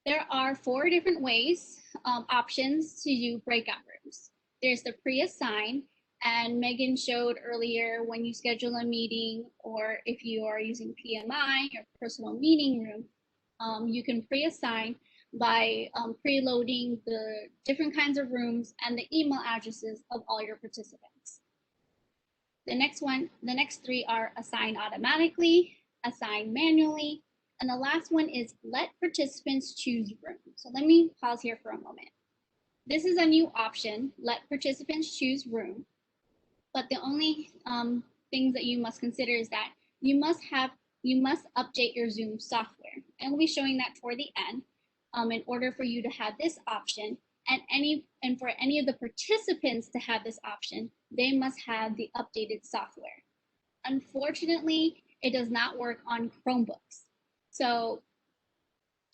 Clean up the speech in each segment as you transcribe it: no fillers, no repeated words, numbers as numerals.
There are 4 different ways, options to do breakout rooms. There's the pre-assign, and Megan showed earlier when you schedule a meeting or if you are using PMI or personal meeting room, you can pre-assign by preloading the different kinds of rooms and the email addresses of all your participants. The next 3 are assign automatically, assign manually, and the last one is let participants choose room. So let me pause here for a moment. This is a new option, let participants choose room. But the only things that you must consider is that you must update your Zoom software. And we'll be showing that toward the end in order for you to have this option. And for any of the participants to have this option, they must have the updated software. Unfortunately, it does not work on Chromebooks. So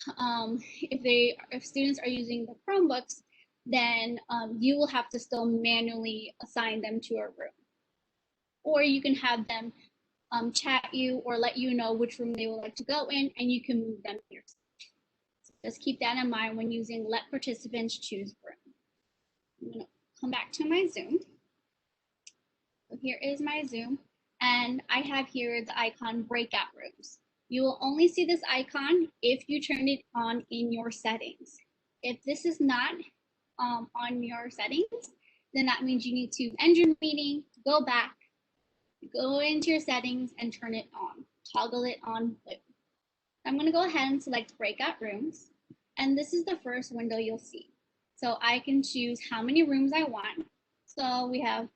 if students are using the Chromebooks, then you will have to still manually assign them to a room. Or you can have them chat you or let you know which room they would like to go in, and you can move them here. So just keep that in mind when using let participants choose room. I'm going to come back to my Zoom. So here is my Zoom, and I have here the icon breakout rooms. You will only see this icon if you turn it on in your settings. If this is not on your settings, then that means you need to end your meeting, go back, go into your settings and turn it on, toggle it on blue. I'm going to go ahead and select breakout rooms, and this is the first window you'll see. So I can choose how many rooms I want. So we have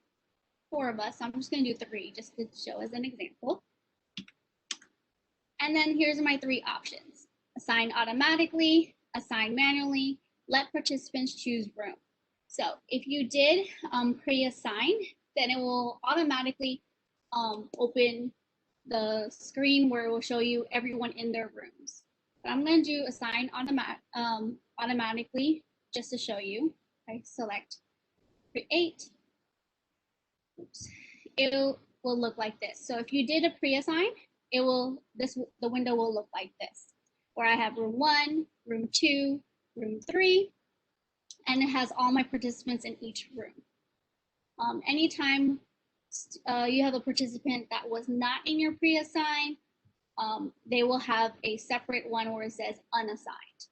4 of us, so I'm just going to do 3 just to show as an example. And then here's my 3 options: assign automatically, assign manually, let participants choose room. So if you did pre-assign, then it will automatically open the screen where it will show you everyone in their rooms. But I'm going to do assign automatically just to show you. I select create. Oops. It will look like this. So if you did a pre-assign, the window will look like this, where I have room 1, room 2, room 3, and it has all my participants in each room. Anytime you have a participant that was not in your pre-assign, they will have a separate one where it says unassigned.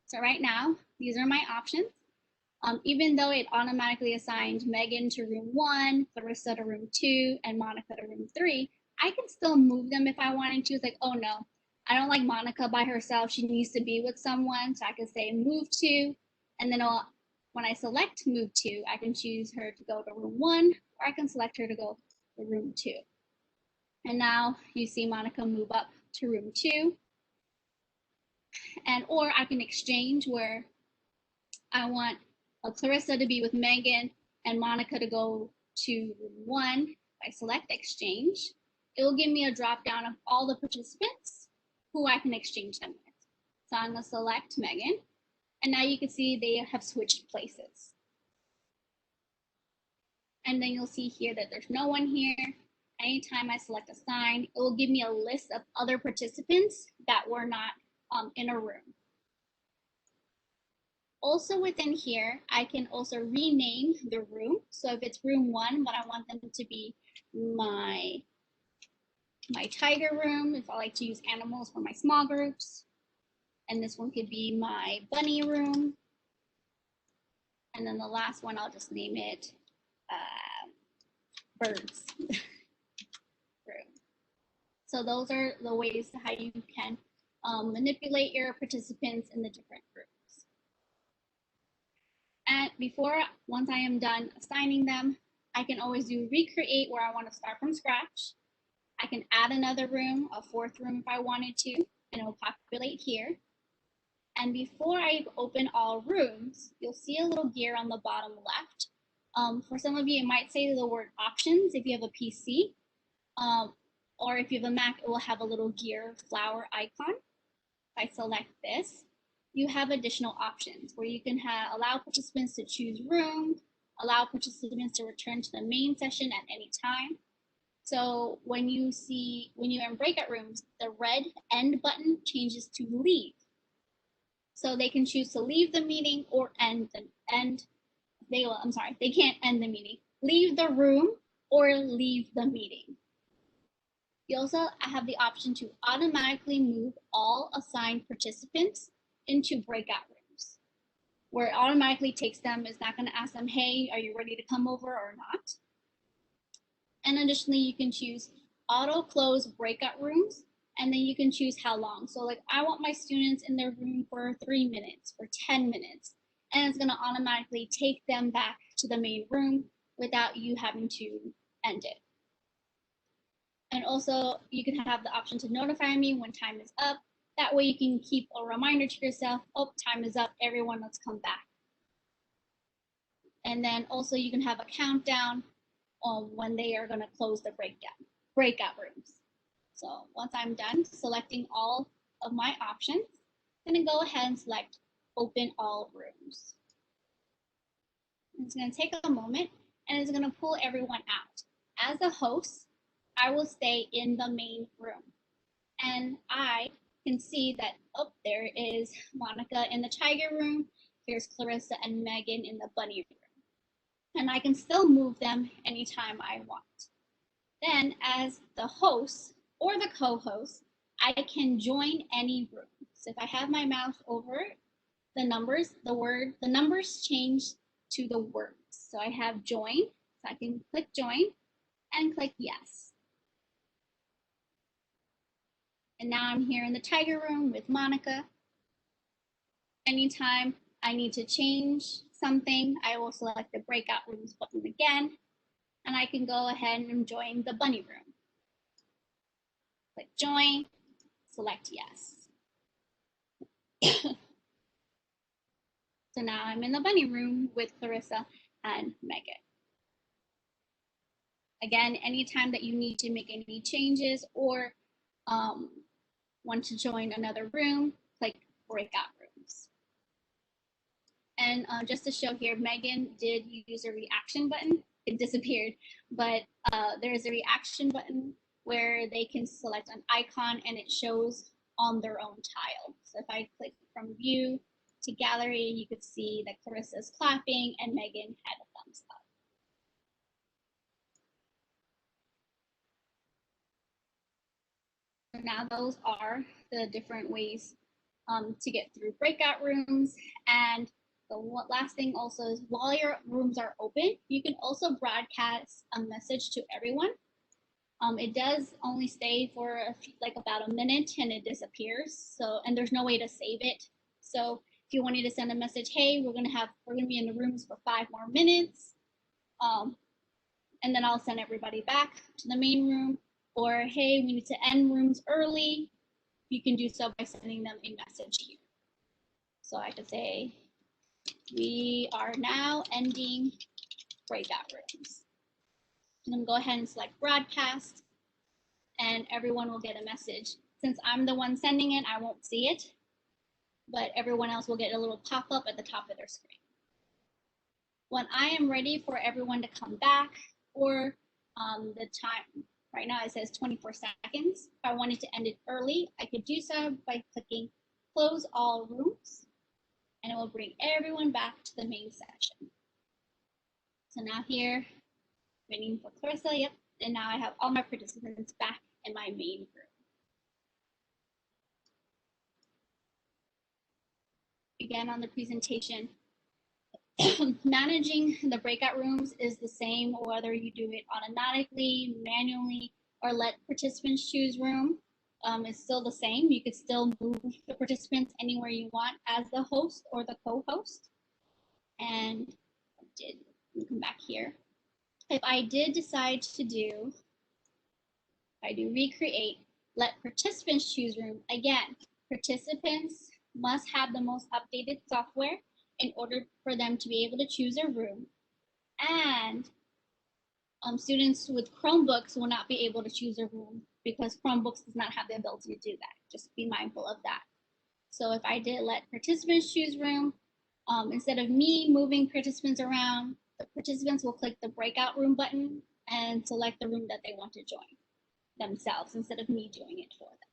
So right now, these are my options. Even though it automatically assigned Megan to room 1, Clarissa to room 2, and Monica to room 3, I can still move them if I wanted to. It's like, oh no, I don't like Monica by herself. She needs to be with someone. So I can say move to, and then when I select move to, I can choose her to go to room 1, or I can select her to go to room 2. And now you see Monica move up to room 2. And or I can exchange where I want Clarissa to be with Megan and Monica to go to room 1. If I select exchange, it will give me a drop down of all the participants who I can exchange them with. So I'm going to select Megan, and now you can see they have switched places. And then you'll see here that there's no one here. Anytime I select assign, it will give me a list of other participants that were not in a room. Also within here, I can also rename the room. So if it's room 1, but I want them to be my tiger room, if I like to use animals for my small groups. And this one could be my bunny room. And then the last one, I'll just name it birds room. So those are the ways how you can manipulate your participants in the different groups. And once I am done assigning them, I can always do recreate where I want to start from scratch. I can add another room, a 4th room if I wanted to, and it will populate here. And before I open all rooms, you'll see a little gear on the bottom left. For some of you, it might say the word options if you have a PC, or if you have a Mac, it will have a little gear flower icon. If I select this, you have additional options where you can allow participants to choose room, allow participants to return to the main session at any time. So when you're in breakout rooms, the red end button changes to leave. So they can choose to leave the meeting or they can't end the meeting. Leave the room or leave the meeting. You also have the option to automatically move all assigned participants into breakout rooms, where it automatically takes them. It's not going to ask them, hey, are you ready to come over or not? And additionally, you can choose auto close breakout rooms, and then you can choose how long. So like I want my students in their room for 3 minutes, for 10 minutes, and it's going to automatically take them back to the main room without you having to end it. And also you can have the option to notify me when time is up. That way you can keep a reminder to yourself, oh, time is up, everyone, let's come back. And then also you can have a countdown on when they are going to close the breakout rooms. So once I'm done selecting all of my options, I'm going to go ahead and select open all rooms. It's going to take a moment and it's going to pull everyone out. As a host, I will stay in the main room. And I can see that, oh, there is Monica in the tiger room. Here's Clarissa and Megan in the bunny room. And I can still move them anytime I want. Then as the host or the co-host, I can join any room. So if I have my mouse over the numbers, the numbers change to the words. So I have join, so I can click join and click yes. And now I'm here in the tiger room with Monica. Anytime I need to change something, I will select the breakout rooms button again, and I can go ahead and join the bunny room. Click join, select yes. So now I'm in the bunny room with Clarissa and Megan. Again, anytime that you need to make any changes or want to join another room, click breakout rooms. And just to show here, Megan did use a reaction button. It disappeared, but there's a reaction button where they can select an icon and it shows on their own tile. So if I click from view to gallery, you could see that Clarissa is clapping and Megan had a thumbs up. So now those are the different ways to get through breakout rooms. And the last thing also is while your rooms are open, you can also broadcast a message to everyone. It does only stay for like about a minute and it disappears. So, and there's no way to save it. So if you wanted to send a message, hey, we're gonna be in the rooms for 5 more minutes, and then I'll send everybody back to the main room, or hey, we need to end rooms early, you can do so by sending them a message here. So I could say, we are now ending breakout rooms. And then go ahead and select broadcast, and everyone will get a message. Since I'm the one sending it, I won't see it, but everyone else will get a little pop-up at the top of their screen. When I am ready for everyone to come back, or the time, right now it says 24 seconds. If I wanted to end it early, I could do so by clicking close all rooms, and it will bring everyone back to the main session. So now here, waiting for Clarissa, yep, and now I have all my participants back in my main room. Again, on the presentation, managing the breakout rooms is the same whether you do it automatically, manually, or let participants choose room. It's still the same. You could still move the participants anywhere you want as the host or the co-host. And let me come back here. If I did decide to do, if I do recreate, let participants choose room, again, participants must have the most updated software in order for them to be able to choose a room. And students with Chromebooks will not be able to choose a room because Chromebooks does not have the ability to do that. Just be mindful of that. So if I did let participants choose room, instead of me moving participants around, the participants will click the breakout room button and select the room that they want to join themselves instead of me doing it for them.